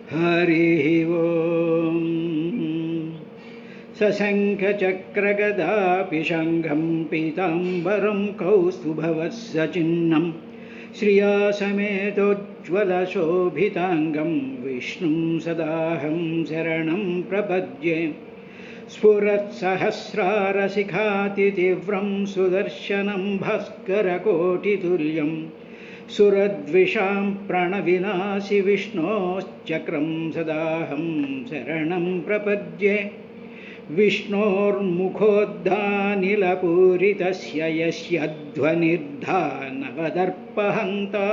हरिः ओम्। सशङ्खचक्रगदापि शङ्खं पीताम्बरं कौस्तुभवत्सचिह्नं श्रिया समेतोज्ज्वलशोभिताङ्गं विष्णुं सदाहं शरणं प्रपद्ये। स्फुरत्सहस्रारशिखातितीव्रं सुदर्शनं भास्करकोटितुल्यं सुरद्विषां प्रणविनाशि विष्णोश्चक्रं सदाहं शरणं प्रपद्ये। विष्णोर्मुखोद्धानिलपूरितस्य यस्यध्वनिर्धा नवदर्पहन्ता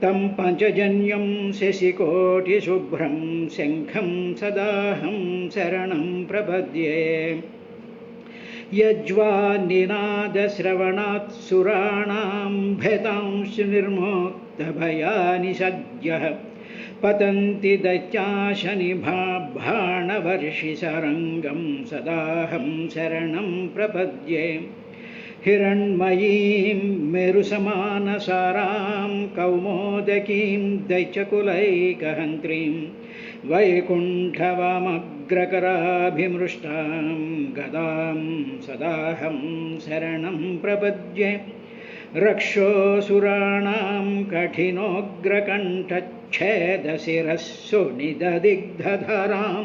तं पञ्चजन्यं शशिकोटिशुभ्रं शङ्खं सदाहं शरणं प्रपद्ये। यज्वानिनादश्रवणात् सुराणां भेतांश्च निर्मोक्तभयानि सद्यः पतन्ति दैत्याशनिभाणवर्षिसरङ्गं सदाहं शरणं प्रपद्ये। हिरण्मयीं मेरुसमानसारां कौमोदकीं दैत्यकुलैकहन्त्रीं वैकुण्ठवामग्रकराभिमृष्टां गदां सदाहं शरणं प्रपद्ये। रक्षोऽसुराणां कठिनोग्रकण्ठच्छेदशिरः सुनिददिग्धधरां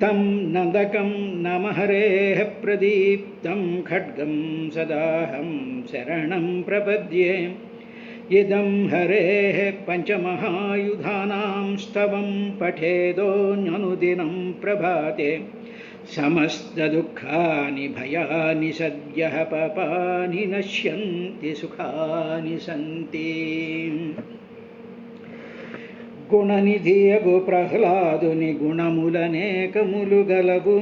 तं नदकं नमहरेः प्रदीप्तं खड्गं सदाहं शरणं प्रपद्ये। इदं हरेः पञ्चमहायुधानां स्तवं पठेदोऽन्यनुदिनं प्रभाते समस्तदुःखानि भयानि सद्यः पापानि नश्यन्ति सुखानि सन्ति। గుణనిధియగు ప్రహ్లాదుని గుణములనేకములు గలవు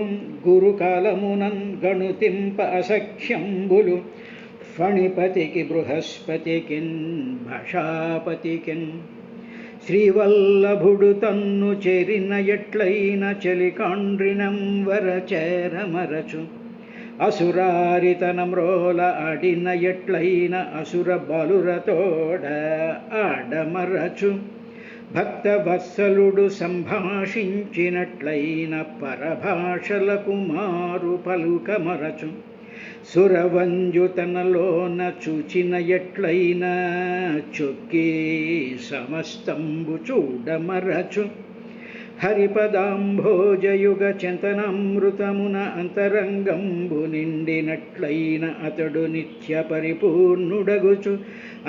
గురుకాలమునన్ గణుతింప అసఖ్యంబులు ఫణిపతికి బృహస్పతికిన్ భాషాపతికిన్ శ్రీవల్లభుడు తన్ను చెరిన ఎట్లైన చలికాండ్రినం వరచేరమరచు అసురారితనమ్రోల ఆడిన ఎట్లైన అసుర బలురతోడ ఆడమరచు భక్తవత్సలుడు సంభాషించినట్లైన పరభాషలకు మారు పలుకమరచు సురవంజుతనలోన చూచిన ఎట్లైన చొక్కి సమస్తంబు చూడమరచు హరిపదాంభోజయుగ చింతనామృతమున అంతరంగంబు నిండినట్లైన అతడు నిత్య పరిపూర్ణుడగుచు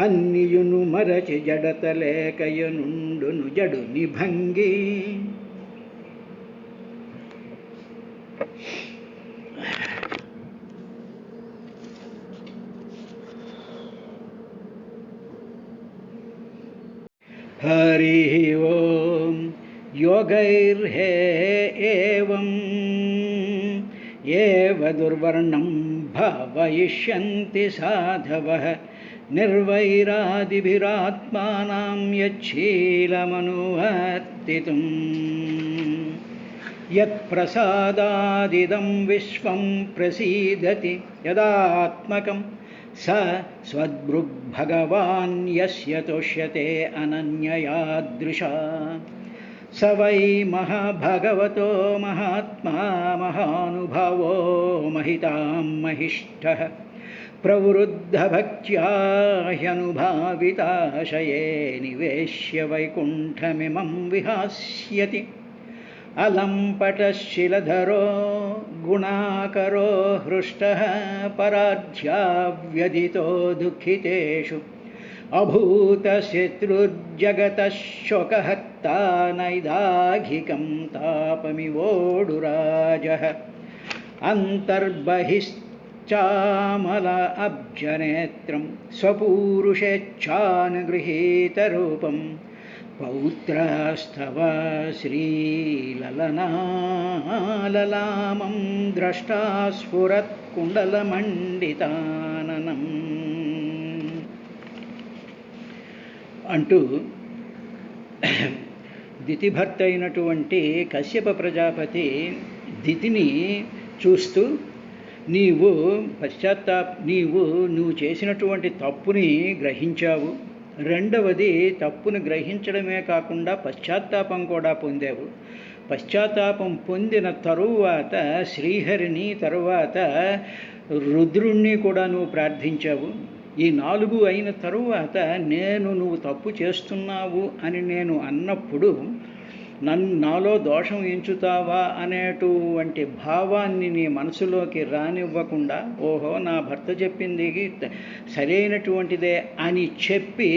అన్నియును మరచి జడత లేకయనుండును జడుని భంగి. హరి ఓం. యోగైర్హే ఏవం ఏవ దుర్వర్ణం భావయిష్యంతి సాధవః నిర్వైరాదిభిరాత్మానాం యచ్చీలమనువర్తితుం యత్ప్రసాదాదిదం విశ్వం ప్రసీదతి యదాత్మకం స స్వద్భృగ్భగవాన్ యస్య తోష్యతే అనన్యయాదృశా స వై మహాభగవతో మహాత్మా మహానుభావో మహితాం మహిష్ఠః ప్రవృద్ధభక్త్యా హ్యనుభావితాశయే నివేశ్య వైకుంఠమిమం విహాస్యతి. అలంపటశిలధరో గుణాకరో హృష్టః పరాధ్యావ్యదితో దుఃఖితేషు అభూతశత్రుర్జగతః శోకహర్తా నైదాఘికం తాపమివోడురాజः అంతర్బహిశ్చామల అబ్జనేత్రం స్వపూరుషేచ్ఛానుగృహీతరూపం పౌత్రస్తవ శ్రీలలనాలలామం ద్రష్టా స్ఫురత్కుండలమండితాననం అంటూ దితిభర్త అయినటువంటి కశ్యప ప్రజాపతి దితిని చూస్తూ నువ్వు చేసినటువంటి తప్పుని గ్రహించావు, రెండవది తప్పును గ్రహించడమే కాకుండా పశ్చాత్తాపం కూడా పొందావు. పశ్చాత్తాపం పొందిన తరువాత శ్రీహరిని, తరువాత రుద్రుణ్ణి కూడా నువ్వు ప్రార్థించావు. ఈ 4 అయిన తరువాత నువ్వు తప్పు చేస్తున్నావు అని నేను అన్నప్పుడు నాలో దోషం ఎంచుతావా అనేటువంటి భావాన్ని నీ మనసులోకి రానివ్వకుండా, ఓహో నా భర్త చెప్పింది సరైనటువంటిదే అని చెప్పి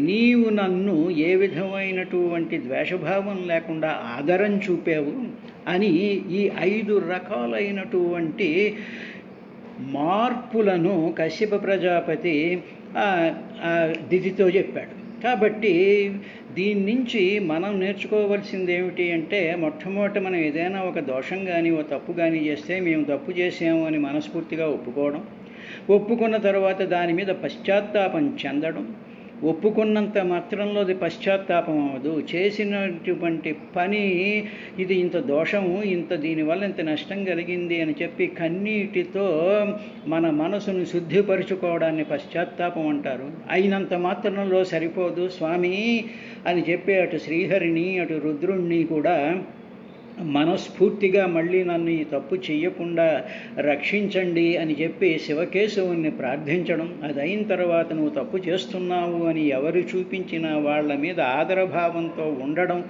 నీవు నన్ను ఏ విధమైనటువంటి ద్వేషభావం లేకుండా ఆదరం చూపావు అని ఈ 5 రకాలైనటువంటి మార్పులను కశ్యప ప్రజాపతి దితితో చెప్పాడు. కాబట్టి దీని నుంచి మనం నేర్చుకోవాల్సింది ఏమిటి అంటే, మొట్టమొదట మనం ఏదైనా ఒక దోషం కానీ ఒక తప్పు కానీ చేస్తే మేము తప్పు చేసాము అని మనస్ఫూర్తిగా ఒప్పుకోవడం, ఒప్పుకున్న తర్వాత దాని మీద పశ్చాత్తాపం చెందడం. ఒప్పుకున్నంత మాత్రంలో అది పశ్చాత్తాపం అవ్వదు. చేసినటువంటి పని ఇది ఇంత దోషము, దీనివల్ల ఇంత నష్టం కలిగింది అని చెప్పి కన్నీటితో మన మనసును శుద్ధిపరుచుకోవడాన్ని పశ్చాత్తాపం అంటారు. అయినంత మాత్రంలో సరిపోదు స్వామి అని చెప్పి అటు శ్రీహరిని అటు రుద్రుణ్ణి కూడా మనస్ఫూర్తిగా మళ్ళీ నన్ను ఈ తప్పు చెయ్యకుండా రక్షించండి అని చెప్పి శివకేశవుని ప్రార్థించడం. అది అయిన తర్వాత నువ్వు తప్పు చేస్తున్నావు అని ఎవరు చూపించిన వాళ్ళ మీద ఆదరభావంతో ఉండడం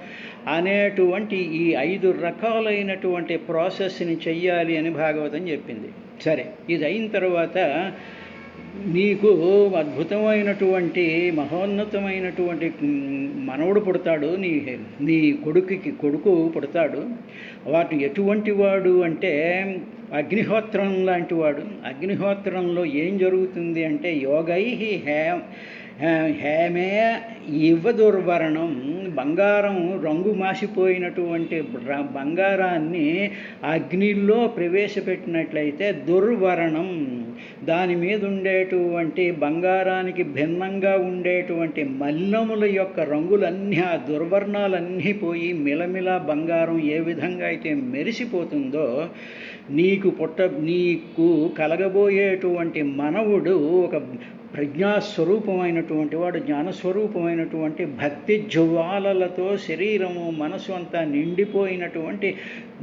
అనేటువంటి ఈ 5 రకాలైనటువంటి ప్రాసెస్ని చెయ్యాలి అని భాగవతం చెప్పింది. సరే, ఇది అయిన తర్వాత నీకు అద్భుతమైనటువంటి మహోన్నతమైనటువంటి మనవడు పుడతాడు, నీ కొడుకు పుడతాడు. వాటి ఎటువంటి వాడు అంటే అగ్నిహోత్రం లాంటి వాడు. అగ్నిహోత్రంలో ఏం జరుగుతుంది అంటే యోగై హేమే దుర్వర్ణం, బంగారం రంగు మాసిపోయినటువంటి బంగారాన్ని అగ్నిలో ప్రవేశపెట్టినట్లయితే దుర్వర్ణం, దాని మీద ఉండేటువంటి బంగారానికి భిన్నంగా ఉండేటువంటి మలినముల యొక్క రంగులన్నీ, ఆ దుర్వర్ణాలన్నీ పోయి మిలమిల బంగారం ఏ విధంగా అయితే మెరిసిపోతుందో, నీకు కలగబోయేటువంటి మనవుడు ఒక ప్రజ్ఞాస్వరూపమైనటువంటి వాడు, జ్ఞానస్వరూపమైనటువంటి భక్తి జ్వాలలతో శరీరము మనసు అంతా నిండిపోయినటువంటి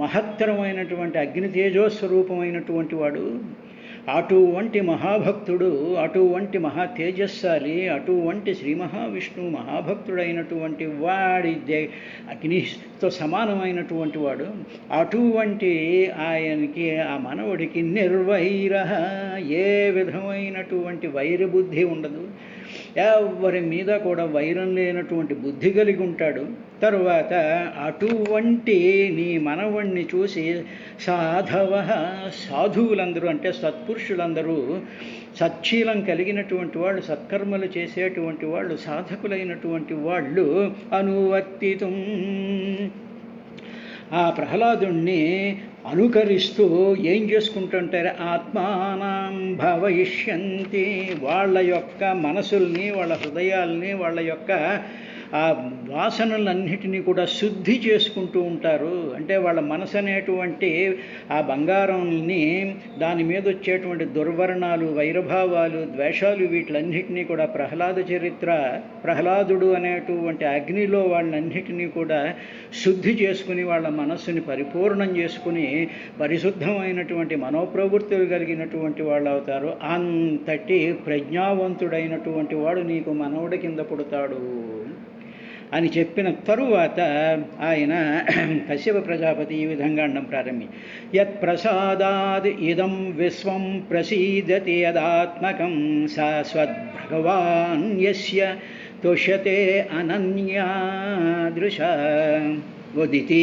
మహత్తరమైనటువంటి అగ్ని తేజోస్వరూపమైనటువంటి వాడు. అటువంటి మహాభక్తుడు, అటువంటి మహా తేజస్సాలి, అటువంటి శ్రీ మహావిష్ణువు మహాభక్తుడైనటువంటి వాడి అగ్నితో సమానమైనటువంటి వాడు. అటువంటి ఆయనకి, ఆ మనవుడికి నిర్వైర, ఏ విధమైనటువంటి వైరబుద్ధి ఉండదు. ఎవరి మీద కూడా వైరం లేనటువంటి బుద్ధి కలిగి ఉంటాడు. తరువాత అటువంటి నీ మనవణ్ణి చూసి సాధువులందరూ అంటే సత్పురుషులందరూ, సచ్చీలం కలిగినటువంటి వాళ్ళు, సత్కర్మలు చేసేటువంటి వాళ్ళు, సాధకులైనటువంటి వాళ్ళు అనువర్తితం, ఆ ప్రహ్లాదుణ్ణి అనుకరిస్తూ ఏం చేసుకుంటుంటారు, ఆత్మానం భవయిష్యంతి, వాళ్ళ యొక్క మనసుల్ని, వాళ్ళ హృదయాల్ని, వాళ్ళ యొక్క ఆ వాసనలన్నిటినీ కూడా శుద్ధి చేసుకుంటూ ఉంటారు. అంటే వాళ్ళ మనసు అనేటువంటి ఆ బంగారాన్ని, దాని మీద వచ్చేటువంటి దుర్వర్ణాలు, వైరభావాలు, ద్వేషాలు, వీటిలన్నిటినీ కూడా ప్రహ్లాదుడు అనేటువంటి అగ్నిలో వాళ్ళన్నిటినీ కూడా శుద్ధి చేసుకుని వాళ్ళ మనస్సుని పరిపూర్ణం చేసుకుని పరిశుద్ధమైనటువంటి మనోప్రవృత్తులు కలిగినటువంటి వాళ్ళు అవుతారు. అంతటి ప్రజ్ఞావంతుడైనటువంటి వాడు నీకు మనవుడి కింద పుడతాడు అని చెప్పిన తరువాత ఆయన కశ్యప ప్రజాపతి ఈ విధంగా అనడం ప్రారంభి, యత్ ప్రసాదాద్ ఇదం విశ్వం ప్రసీదతి యదాత్మకం శాశ్వద్భగవాన్ యస్య తుష్యతే అనన్యాదృశ. ఉదితి,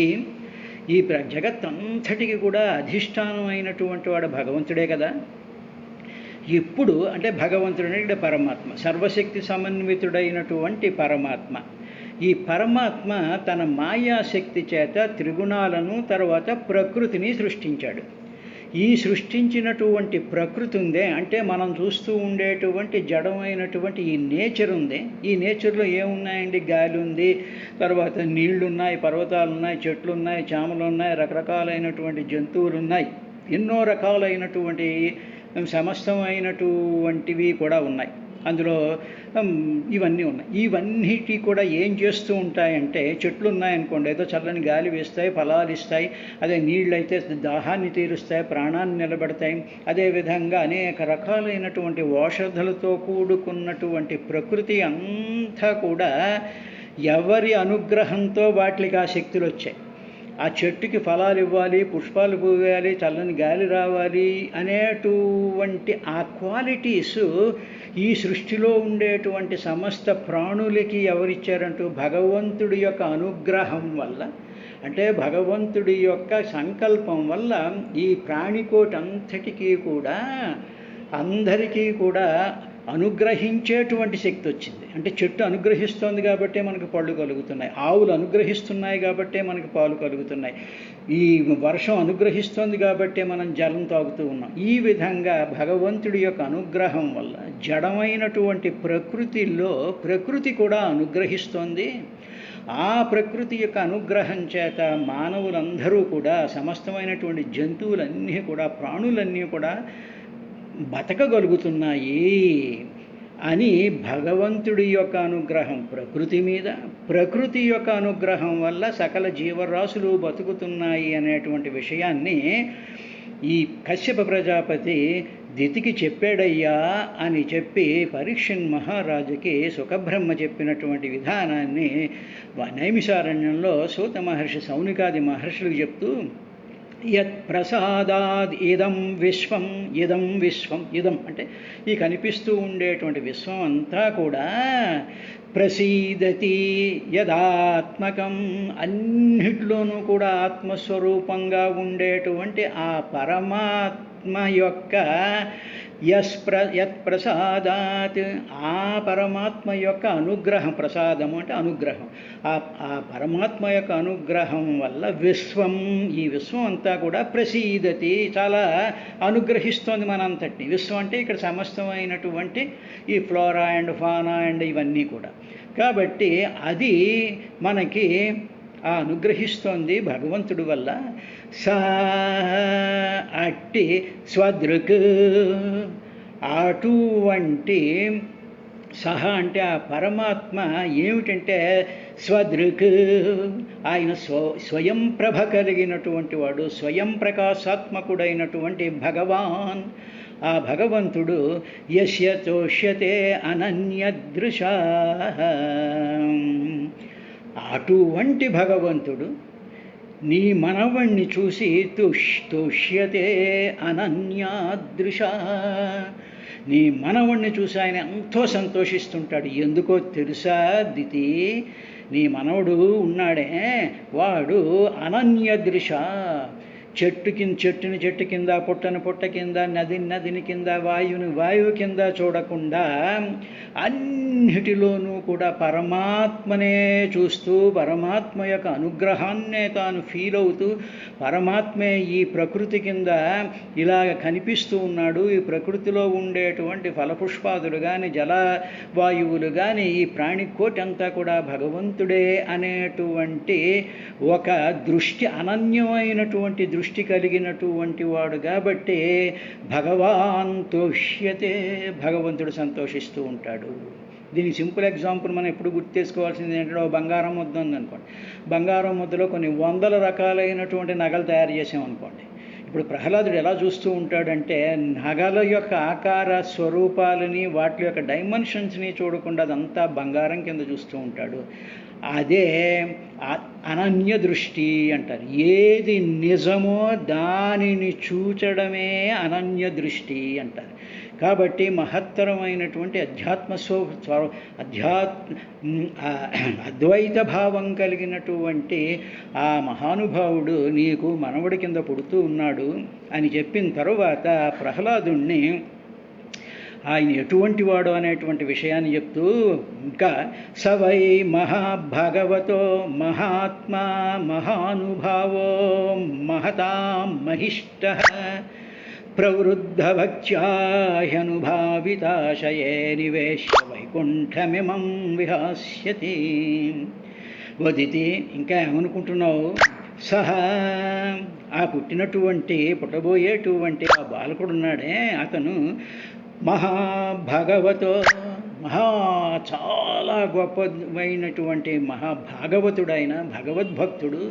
ఈ జగత్తంతటికి కూడా అధిష్టానమైనటువంటి వాడు భగవంతుడే కదా. ఇప్పుడు అంటే భగవంతుడు అంటే పరమాత్మ, సర్వశక్తి సమన్వితుడైనటువంటి పరమాత్మ. ఈ పరమాత్మ తన మాయాశక్తి చేత త్రిగుణాలను, తర్వాత ప్రకృతిని సృష్టించాడు. ఈ సృష్టించినటువంటి ప్రకృతి ఉందే, అంటే మనం చూస్తూ ఉండేటువంటి జడమైనటువంటి ఈ నేచర్ ఉంది. ఈ నేచర్లో ఏమున్నాయండి, గాలి ఉంది, తర్వాత నీళ్లు ఉన్నాయి, పర్వతాలు ఉన్నాయి, చెట్లు ఉన్నాయి, చామలు ఉన్నాయి, రకరకాలైనటువంటి జంతువులు ఉన్నాయి, ఎన్నో రకాలైనటువంటి సమస్తమైనటువంటివి కూడా ఉన్నాయి. అందులో ఇవన్నీ ఉన్నాయి. ఇవన్నిటి కూడా ఏం చేస్తూ ఉంటాయంటే, చెట్లు ఉన్నాయనుకోండి, ఏదో చల్లని గాలి వేస్తాయి, ఫలాలు ఇస్తాయి. అదే నీళ్ళు అయితే దాహాన్ని తీరుస్తాయి, ప్రాణాన్ని నిలబెడతాయి. అదేవిధంగా అనేక రకాలైనటువంటి ఔషధులతో కూడుకున్నటువంటి ప్రకృతి అంతా కూడా ఎవరి అనుగ్రహంతో వాటికి ఆ శక్తులు వచ్చాయి. ఆ చెట్టుకి ఫలాలు ఇవ్వాలి, పుష్పాలు పూయాలి, చల్లని గాలి రావాలి అనేటువంటి ఆ క్వాలిటీస్ ఈ సృష్టిలో ఉండేటువంటి సమస్త ప్రాణులకి ఎవరిచ్చారంటూ భగవంతుడి యొక్క అనుగ్రహం వల్ల, అంటే భగవంతుడి యొక్క సంకల్పం వల్ల ఈ ప్రాణికోటి అంతటికీ కూడా అందరికీ కూడా అనుగ్రహించేటువంటి శక్తి వచ్చింది. అంటే చెట్టు అనుగ్రహిస్తోంది కాబట్టే మనకు పళ్ళు కలుగుతున్నాయి, ఆవులు అనుగ్రహిస్తున్నాయి కాబట్టే మనకు పాలు కలుగుతున్నాయి, ఈ వర్షం అనుగ్రహిస్తోంది కాబట్టే మనం జలం తాగుతూ ఉన్నాం. ఈ విధంగా భగవంతుడి యొక్క అనుగ్రహం వల్ల జడమైనటువంటి ప్రకృతి కూడా అనుగ్రహిస్తోంది. ఆ ప్రకృతి యొక్క అనుగ్రహం చేత మానవులందరూ కూడా, సమస్తమైనటువంటి జంతువులన్నీ కూడా, ప్రాణులన్నీ కూడా బతకగలుగుతున్నాయి అని భగవంతుడి యొక్క అనుగ్రహం ప్రకృతి మీద, ప్రకృతి యొక్క అనుగ్రహం వల్ల సకల జీవరాశులు బతుకుతున్నాయి అనేటువంటి విషయాన్ని ఈ కశ్యప ప్రజాపతి దితికి చెప్పాడయ్యా అని చెప్పి పరీక్షన్ మహారాజుకి సుఖబ్రహ్మ చెప్పినటువంటి విధానాన్ని నైమిషారణ్యంలో సూత మహర్షి, సౌనికాది మహర్షులకు చెప్తూ, యత్ ప్రసాదాద్ ఇదం విశ్వం, ఇదం అంటే ఈ కనిపిస్తూ ఉండేటువంటి విశ్వం అంతా కూడా ప్రసీదతి యదాత్మకం, అన్నిట్లోనూ కూడా ఆత్మస్వరూపంగా ఉండేటువంటి ఆ పరమాత్మ యొక్క యత్ ప్రసాదాత్, ఆ పరమాత్మ యొక్క అనుగ్రహం, ప్రసాదము అంటే అనుగ్రహం, ఆ పరమాత్మ యొక్క అనుగ్రహం వల్ల విశ్వం, ఈ విశ్వం అంతా కూడా ప్రసీదతి, చాలా అనుగ్రహిస్తోంది మనంతటిని. విశ్వం అంటే ఇక్కడ సమస్తమైనటువంటి ఈ ఫ్లోరా అండ్ ఫానా అండ్ ఇవన్నీ కూడా. కాబట్టి అది మనకి ఆ అనుగ్రహిస్తోంది భగవంతుడి వల్ల. సా అట్టి స్వదృక్, అటువంటి సహ అంటే ఆ పరమాత్మ ఏమిటంటే స్వదృక్, ఆయన స్వయం ప్రభ కలిగినటువంటి వాడు, స్వయం ప్రకాశాత్మకుడైనటువంటి భగవాన్. ఆ భగవంతుడు యస్య తోష్యతే అనన్యదృశ, అటువంటి భగవంతుడు నీ మనవణ్ణి చూసి తోష్యతే అనన్యాదృశ, నీ మనవణ్ణి చూసి ఆయన ఎంతో సంతోషిస్తుంటాడు. ఎందుకో తెలుసా దితి, నీ మనవడు ఉన్నాడే వాడు అనన్యదృశ, చెట్టు కింద, పుట్ట కింద, నదిని కింద, వాయువు కింద చూడకుండా అన్నిటిలోనూ కూడా పరమాత్మనే చూస్తూ, పరమాత్మ యొక్క అనుగ్రహాన్నే తాను ఫీల్ అవుతూ, పరమాత్మే ఈ ప్రకృతి కింద ఇలాగ కనిపిస్తూ ఉన్నాడు. ఈ ప్రకృతిలో ఉండేటువంటి ఫలపుష్పాదులు కానీ, జలవాయువులు కానీ, ఈ ప్రాణికోటి అంతా కూడా భగవంతుడే అనేటువంటి ఒక దృష్టి, అనన్యమైనటువంటి దృష్టి కలిగినటువంటి వాడు కాబట్టి భగవాన్ తోష్యతే, భగవంతుడు సంతోషిస్తూ ఉంటాడు. దీనికి సింపుల్ ఎగ్జాంపుల్ మనం ఎప్పుడు గుర్తు చేసుకోవాల్సింది ఏంటంటే, బంగారం ముద్ద ఉందనుకోండి, బంగారం ముద్దలో కొన్ని వందల రకాలైనటువంటి నగలు తయారు చేసామనుకోండి. ఇప్పుడు ప్రహ్లాదుడు ఎలా చూస్తూ ఉంటాడంటే, నగల యొక్క ఆకార స్వరూపాలని, వాటి యొక్క డైమెన్షన్స్ని చూడకుండా అదంతా బంగారం కింద చూస్తూ ఉంటాడు. అదే అనన్య దృష్టి అంటారు. ఏది నిజమో దానిని చూచడమే అనన్య దృష్టి అంటారు. కాబట్టి మహత్తరమైనటువంటి అద్వైత భావం కలిగినటువంటి ఆ మహానుభావుడు నీకు మనవడి కింద పుడుతూ ఉన్నాడు అని చెప్పిన తరువాత ప్రహ్లాదుణ్ణి ఆయన ఎటువంటి వాడు అనేటువంటి విషయాన్ని చెప్తూ, ఇంకా సవై మహాభగవతో మహాత్మా మహానుభావో మహతాం మహిష్ట ప్రవృద్ధభక్త్యాహ్యనుభావితాశయే నివేశ్య వైకుంఠమిమం విహాస్యతి. వదితి, ఇంకా ఏమనుకుంటున్నావు? సహా, ఆ పుట్టినటువంటి పుట్టబోయేటువంటి ఆ బాలకుడున్నాడే అతను మహాభగవతో చాలా గొప్పమైనటువంటి మహాభాగవతుడైన భగవద్భక్తుడు,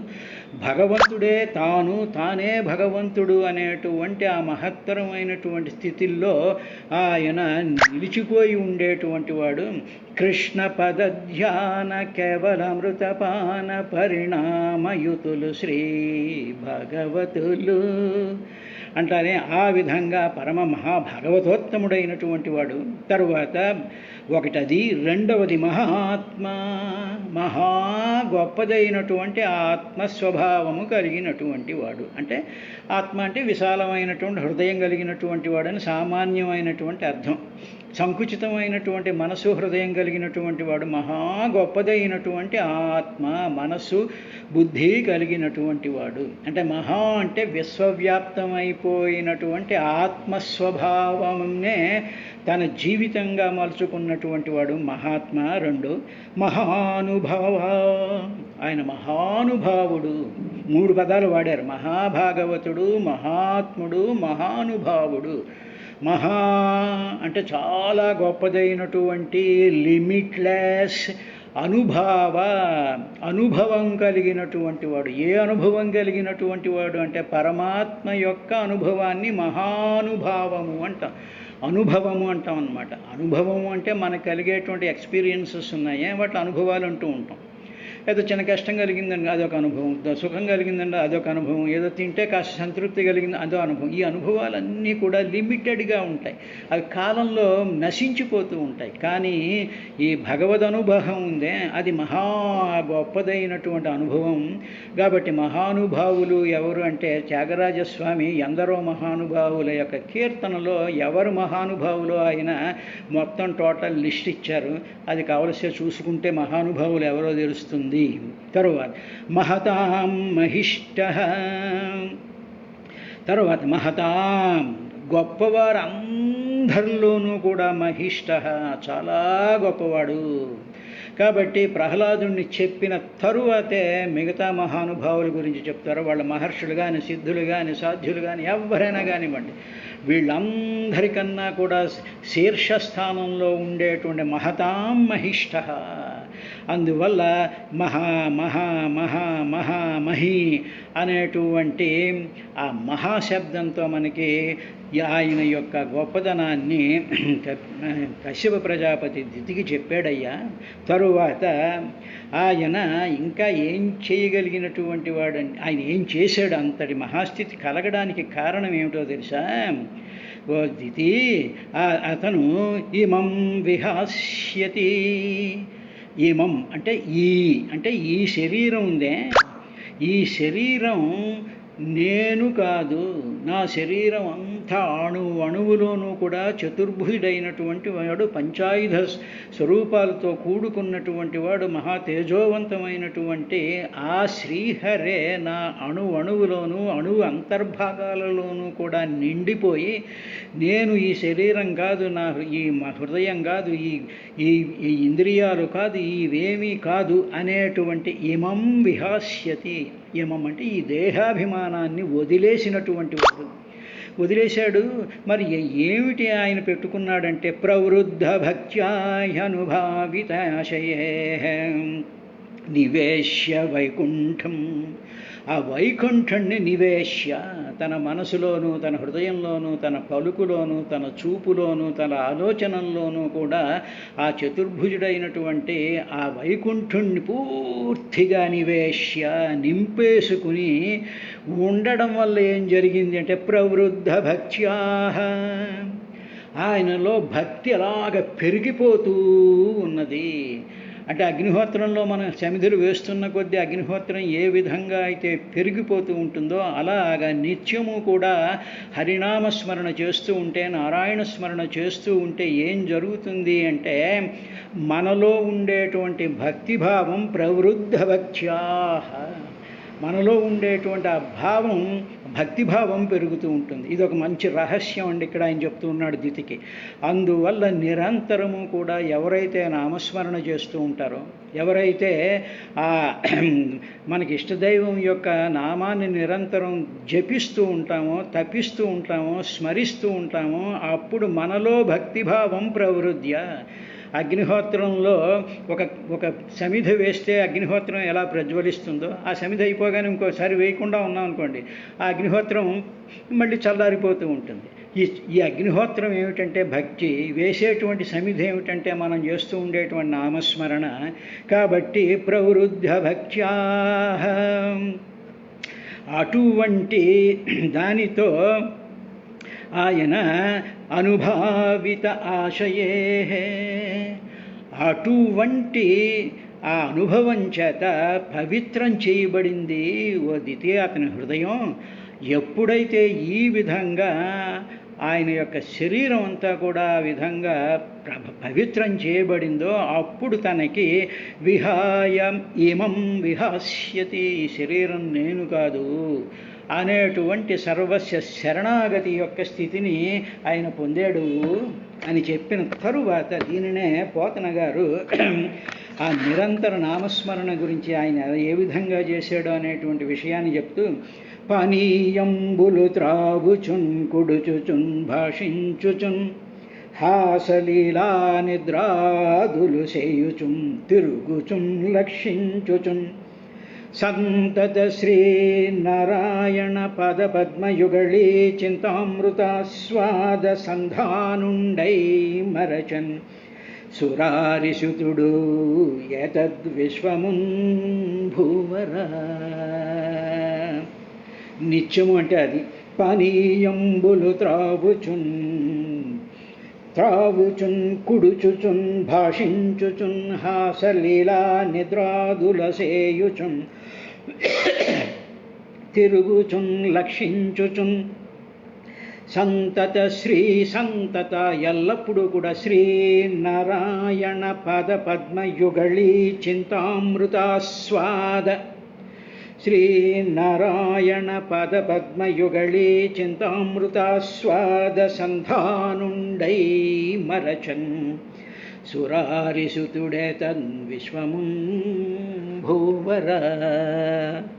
భగవంతుడే తానే భగవంతుడు అనేటువంటి ఆ మహత్తరమైనటువంటి స్థితిల్లో ఆయన నిలిచిపోయి ఉండేటువంటి వాడు. కృష్ణ పదధ్యాన కేవలమృతపాన పరిణామయుతులు శ్రీ భగవతులు అంటారే. ఆ విధంగా పరమ మహాభాగవతోత్తముడైనటువంటి వాడు. తరువాత ఒకటది. రెండవది మహా గొప్పదైనటువంటి ఆత్మస్వభావము కలిగినటువంటి వాడు. అంటే ఆత్మ అంటే విశాలమైనటువంటి హృదయం కలిగినటువంటి వాడని సామాన్యమైనటువంటి అర్థం. సంకుచితమైనటువంటి మనసు హృదయం కలిగినటువంటి వాడు. మహా గొప్పదైనటువంటి ఆత్మ మనసు బుద్ధి కలిగినటువంటి వాడు. అంటే మహా అంటే విశ్వవ్యాప్తమైపోయినటువంటి ఆత్మస్వభావమునే తన జీవితంగా మలుచుకున్నటువంటి వాడు మహాత్మ. రెండు మహానుభావ, ఆయన మహానుభావుడు. 3 పదాలు వాడారు. మహాభాగవతుడు, మహాత్ముడు, మహానుభావుడు. మహా అంటే చాలా గొప్పదైనటువంటి లిమిట్లెస్ అనుభవం కలిగినటువంటి వాడు. ఏ అనుభవం కలిగినటువంటి వాడు అంటే పరమాత్మ యొక్క అనుభవాన్ని మహానుభావము అంటాం, అనుభవము అంటాం అన్నమాట. అనుభవము అంటే మనకు కలిగేటువంటి ఎక్స్పీరియన్సెస్ ఉన్నాయి, వాటి అనుభవాలు అంటూ ఉంటాం. ఏదో చిన్న కష్టం కలిగిందండి అదొక అనుభవం, సుఖం కలిగిందండి అదొక అనుభవం, ఏదో తింటే కాస్త సంతృప్తి కలిగింది అదో అనుభవం. ఈ అనుభవాలన్నీ కూడా లిమిటెడ్గా ఉంటాయి, అవి కాలంలో నశించిపోతూ ఉంటాయి. కానీ ఈ భగవద్ అనుభవం ఉందే అది మహా గొప్పదైనటువంటి అనుభవం. కాబట్టి మహానుభావులు ఎవరు అంటే త్యాగరాజస్వామి ఎందరో మహానుభావుల యొక్క కీర్తనలో ఎవరు మహానుభావులు ఆయన మొత్తం టోటల్ లిస్ట్ ఇచ్చారు. అది కావలసి చూసుకుంటే మహానుభావులు ఎవరో తెలుస్తుంది. తరువాత మహతాం మహిష్ట, తరువాత మహతాం గొప్పవారు అందరిలోనూ కూడా మహిష్ట చాలా గొప్పవాడు. కాబట్టి ప్రహ్లాదుని చెప్పిన తరువాతే మిగతా మహానుభావుల గురించి చెప్తారు. వాళ్ళ మహర్షులు కానీ సిద్ధులు కానీ సాధ్యులు కానీ ఎవరైనా కానివ్వండి, వీళ్ళందరికన్నా కూడా శీర్షస్థానంలో ఉండేటువంటి మహతాం మహిష్ట. అందువల్ల మహా మహా మహా మహామహి అనేటువంటి ఆ మహాశబ్దంతో మనకి ఆయన యొక్క గొప్పదనాన్ని కశ్యప ప్రజాపతి దితికి చెప్పాడయ్యా. తరువాత ఆయన ఇంకా ఏం చేయగలిగినటువంటి వాడండి, ఆయన ఏం చేశాడు అంతటి మహాస్థితి కలగడానికి కారణం ఏమిటో తెలుసా? ఓ దితి, అతను ఇమం విహాస్యతి. ఇమం అంటే ఈ శరీరం ఉందే, ఈ శరీరం నేను కాదు, నా శరీరం అంతా అణువులోనూ కూడా చతుర్భుజుడైనటువంటి వాడు, పంచాయుధ స్వరూపాలతో కూడుకున్నటువంటి వాడు, మహా తేజోవంతమైనటువంటి ఆ శ్రీహరే నా అణువులోనూ అంతర్భాగాలలోనూ కూడా నిండిపోయి, నేను ఈ శరీరం కాదు, నా ఈ హృదయం కాదు, ఈ ఇంద్రియాలు కాదు, ఇవేమీ కాదు అనేటువంటి ఇమం విహాస్యతి. ఇమం అంటే ఈ దేహాభిమానాన్ని వదిలేసినటువంటి వాడు. వదిలేశాడు. మరి ఏమిటి ఆయన పెట్టుకున్నాడంటే ప్రవృద్ధ భక్త్యానుభావితాశయే నివేశ్య వైకుంఠం. ఆ వైకుంఠుణ్ణి నివేశ్య తన మనసులోనూ తన హృదయంలోనూ తన పలుకులోనూ తన చూపులోనూ తన ఆలోచనల్లోనూ కూడా ఆ చతుర్భుజుడైనటువంటి ఆ వైకుంఠుణ్ణి పూర్తిగా నివేశ్య నింపేసుకుని ఉండడం వల్ల ఏం జరిగింది అంటే ప్రవృద్ధ భక్త్యా, ఆయనలో భక్తి అలాగ పెరిగిపోతూ ఉన్నది. అంటే అగ్నిహోత్రంలో మనం సమిధులు వేస్తున్న కొద్దీ అగ్నిహోత్రం ఏ విధంగా అయితే పెరిగిపోతూ ఉంటుందో అలాగా నిత్యము కూడా హరినామస్మరణ చేస్తూ ఉంటే, నారాయణ స్మరణ చేస్తూ ఉంటే ఏం జరుగుతుంది అంటే మనలో ఉండేటువంటి భక్తిభావం ప్రవృద్ధ భక్త్యా, మనలో ఉండేటువంటి ఆ భావం భక్తిభావం పెరుగుతూ ఉంటుంది. ఇది ఒక మంచి రహస్యం అండి ఇక్కడ ఆయన చెప్తూ ఉన్నాడు దితికి. అందువల్ల నిరంతరము కూడా ఎవరైతే నామస్మరణ చేస్తూ ఉంటారో, ఎవరైతే ఆ మనకి ఇష్టదైవం యొక్క నామాన్ని నిరంతరం జపిస్తూ ఉంటామో, తపిస్తూ ఉంటామో, స్మరిస్తూ ఉంటామో, అప్పుడు మనలో భక్తిభావం ప్రవృద్ధ్య. అగ్నిహోత్రంలో ఒక ఒక సమిధ వేస్తే అగ్నిహోత్రం ఎలా ప్రజ్వలిస్తుందో, ఆ సమిధ అయిపోగానే ఇంకోసారి వేయకుండా ఉన్నాం అనుకోండి, ఆ అగ్నిహోత్రం మళ్ళీ చల్లారిపోతూ ఉంటుంది. ఈ అగ్నిహోత్రం ఏమిటంటే భక్తి, వేసేటువంటి సమిధ ఏమిటంటే మనం చేస్తూ ఉండేటువంటి నామస్మరణ. కాబట్టి ప్రవృద్ధ భక్త్యా, అటువంటి దానితో ఆయన అనుభావిత ఆశయే, అటువంటి ఆ అనుభవం చేత పవిత్రం చేయబడింది ఓ ద్వితీయ అతని హృదయం. ఎప్పుడైతే ఈ విధంగా ఆయన యొక్క శరీరం అంతా కూడా ఆ విధంగా పవిత్రం చేయబడిందో, అప్పుడు తనకి విహాయ ఇమం విహాస్యతి, ఈ శరీరం నేను కాదు అనేటువంటి సర్వస్య శరణాగతి యొక్క స్థితిని ఆయన పొందాడు అని చెప్పిన తరువాత దీనినే పోతన గారు ఆ నిరంతర నామస్మరణ గురించి ఆయన ఏ విధంగా చేశాడో అనేటువంటి విషయాన్ని చెప్తూ, పానీయంబులు త్రాగుచున్ కుడుచుచున్ భాషించుచున్ హాసలీలా నిద్రాదులు చేయుచున్ తిరుగుచున్ లక్షించుచున్ సంతత శ్రీ నారాయణ పద పద్మయుగళీ చింతామృతాస్వాద సంధానుండై మరచన్ సురారిసుతుడు ఏతద్విశ్వమున్ భూవర. నిత్యము అంటే అది పానీయంబులు త్రావుచున్ కుడుచుచున్ భాషించుచున్ హాసలీలా నిద్రాదులసేయుచున్ తిరుగుచున్ లక్షించుచున్ సంతత శ్రీ సంతత ఎల్లప్పుడూ కూడా శ్రీ నారాయణ పద పద్మయుగళీ చింతామృతాస్వాద, శ్రీ నారాయణ పద పద్మయుగళీ చింతామృతాస్వాద సంధానుండై మరచన్ సురారిసుతుడే తన్ విశ్వమున్ భూవర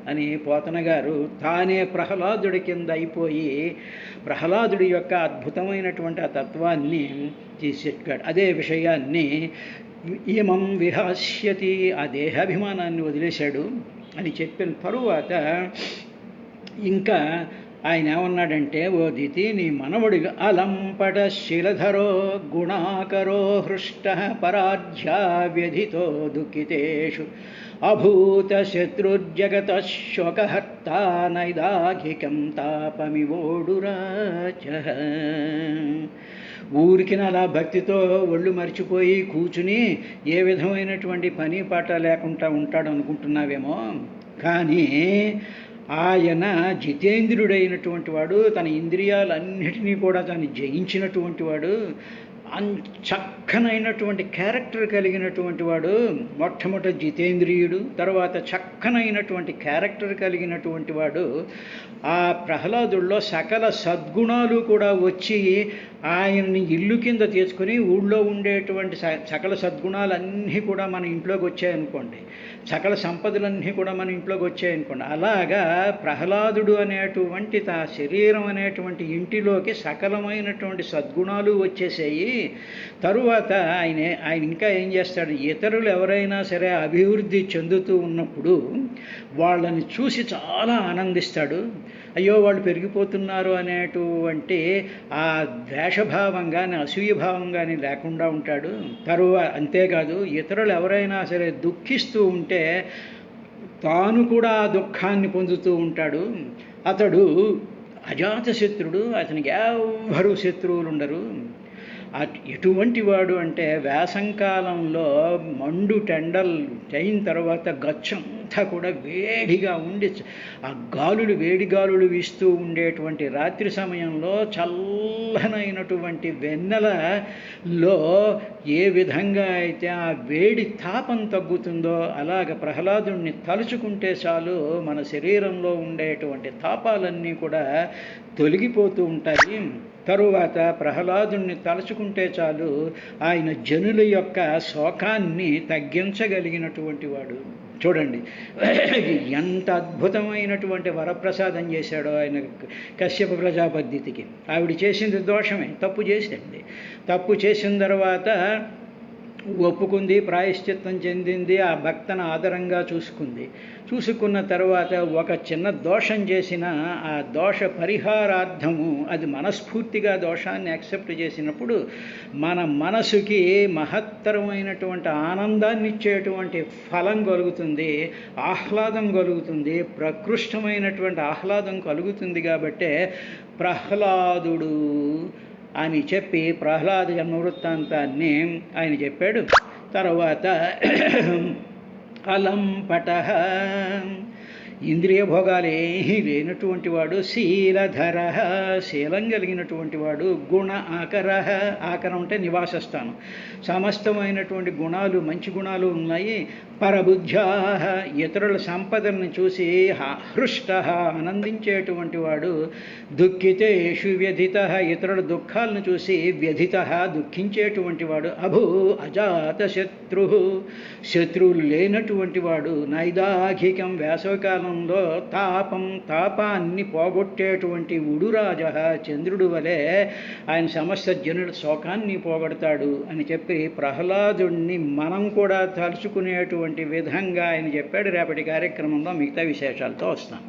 అని పోతన గారు తానే ప్రహ్లాదుడి కింద అయిపోయి ప్రహ్లాదుడి యొక్క అద్భుతమైనటువంటి ఆ తత్వాన్ని తీసేట్టాడు. అదే విషయాన్ని ఇమం విహాస్యతి, ఆ దేహాభిమానాన్ని వదిలేశాడు అని చెప్పిన తరువాత ఇంకా ఆయన ఏమన్నాడంటే, ఓ దితి నీ మనవడిగా అలంపట శిలధరో గుణాకరో హృష్ట పరాధ్యా వ్యధితో దుఃఖితేషు అభూత శత్రుర్జగత శోకహర్త నైదాఘికం తాపమివోడురాచ. ఊరికి అలా భక్తితో ఒళ్ళు మర్చిపోయి కూర్చుని ఏ విధమైనటువంటి పని పాట లేకుండా ఉంటాడు అనుకుంటున్నావేమో, కానీ ఆయన జితేంద్రుడైనటువంటి వాడు, తన ఇంద్రియాలన్నిటినీ కూడా తను జయించినటువంటి వాడు, చక్కనైనటువంటి క్యారెక్టర్ కలిగినటువంటి వాడు. మొట్టమొదటి జితేంద్రియుడు, తర్వాత చక్కనైనటువంటి క్యారెక్టర్ కలిగినటువంటి వాడు. ఆ ప్రహ్లాదుల్లో సకల సద్గుణాలు కూడా వచ్చి ఆయన్ని ఇల్లు కింద తీసుకుని ఊళ్ళో ఉండేటువంటి సకల సద్గుణాలన్నీ కూడా మన ఇంట్లోకి వచ్చాయనుకోండి, సకల సంపదలన్నీ కూడా మన ఇంట్లోకి వచ్చాయనుకోండి, అలాగా ప్రహ్లాదుడు అనేటువంటి ఆ శరీరం అనేటువంటి ఇంటిలోకి సకలమైనటువంటి సద్గుణాలు వచ్చేసాయి. తరువాత ఆయన ఇంకా ఏం చేస్తాడు, ఇతరులు ఎవరైనా సరే అభివృద్ధి చెందుతూ ఉన్నప్పుడు వాళ్ళని చూసి చాలా ఆనందిస్తాడు. అయ్యో వాళ్ళు పెరిగిపోతున్నారు అనేటువంటి ఆ ద్వేషభావం కానీ అసూయభావం కానీ లేకుండా ఉంటాడు. అంతేకాదు ఇతరులు ఎవరైనా సరే దుఃఖిస్తూ ఉంటే తాను కూడా ఆ దుఃఖాన్ని పొందుతూ ఉంటాడు. అతడు అజాతశత్రుడు, అతనికి ఎవ్వరూ శత్రువులు ఉండరు. ఎటువంటి వాడు అంటే వేసంకాలంలో మండు టెండల్ అయిన తర్వాత గచ్చంతా కూడా వేడిగా ఉండి ఆ గాలులు వేడి గాలులు వీస్తూ ఉండేటువంటి రాత్రి సమయంలో చల్లనైనటువంటి వెన్నెలలో ఏ విధంగా అయితే ఆ వేడి తాపం తగ్గుతుందో అలాగ ప్రహ్లాదుడిని తలుచుకుంటే చాలు మన శరీరంలో ఉండేటువంటి తాపాలన్నీ కూడా తొలగిపోతూ ఉంటాయి. తరువాత ప్రహ్లాదుణ్ణి తలుచుకుంటే చాలు ఆయన జనుల యొక్క శోకాన్ని తగ్గించగలిగినటువంటి వాడు. చూడండి ఎంత అద్భుతమైనటువంటి వరప్రసాదం చేశాడో ఆయన కశ్యప ప్రజాపద్ధతికి. ఆవిడ చేసింది దోషమే, తప్పు చేసింది. తప్పు చేసిన తర్వాత ఒప్పుకుంది, ప్రాయశ్చిత్తం చెందింది, ఆ భక్తను ఆదరంగా చూసుకున్న తర్వాత ఒక చిన్న దోషం చేసిన ఆ దోష పరిహారార్థము అది మనస్ఫూర్తిగా దోషాన్ని యాక్సెప్ట్ చేసినప్పుడు మన మనసుకి మహత్తరమైనటువంటి ఆనందాన్ని ఇచ్చేటువంటి ఫలం కలుగుతుంది, ఆహ్లాదం కలుగుతుంది, ప్రకృష్టమైనటువంటి ఆహ్లాదం కలుగుతుంది. కాబట్టే ప్రహ్లాదుడు అని చెప్పి ప్రహ్లాద జన్మ వృత్తాంతాన్ని ఆయన చెప్పాడు. తర్వాత అలంపటః, ఇంద్రియ భోగాలేమీ లేనటువంటి వాడు, శీలధర, శీలం కలిగినటువంటి వాడు, గుణ ఆకరః, ఆకరం అంటే నివాసస్థానం, సమస్తమైనటువంటి గుణాలు మంచి గుణాలు ఉన్నాయి. పరబుద్ధ్యా, ఇతరుల సంపదలను చూసి హృష్ట, ఆనందించేటువంటి వాడు. దుఃఖితేషు వ్యధిత, ఇతరుల దుఃఖాలను చూసి వ్యధిత, దుఃఖించేటువంటి వాడు. అభూ అజాత శత్రు, శత్రువులు లేనటువంటి వాడు. నైదాఘికం, వేసవకాలంలో తాపాన్ని పోగొట్టేటువంటి ఉడురాజ, చంద్రుడు వలె ఆయన సమస్త జనుల శోకాన్ని పోగొడతాడు అని చెప్పి ప్రహ్లాదుణ్ణి మనం కూడా తలుచుకునేటువంటి విధంగా ఆయన చెప్పాడు. రేపటి కార్యక్రమంలో మిగతా విశేషాలతో వస్తాం.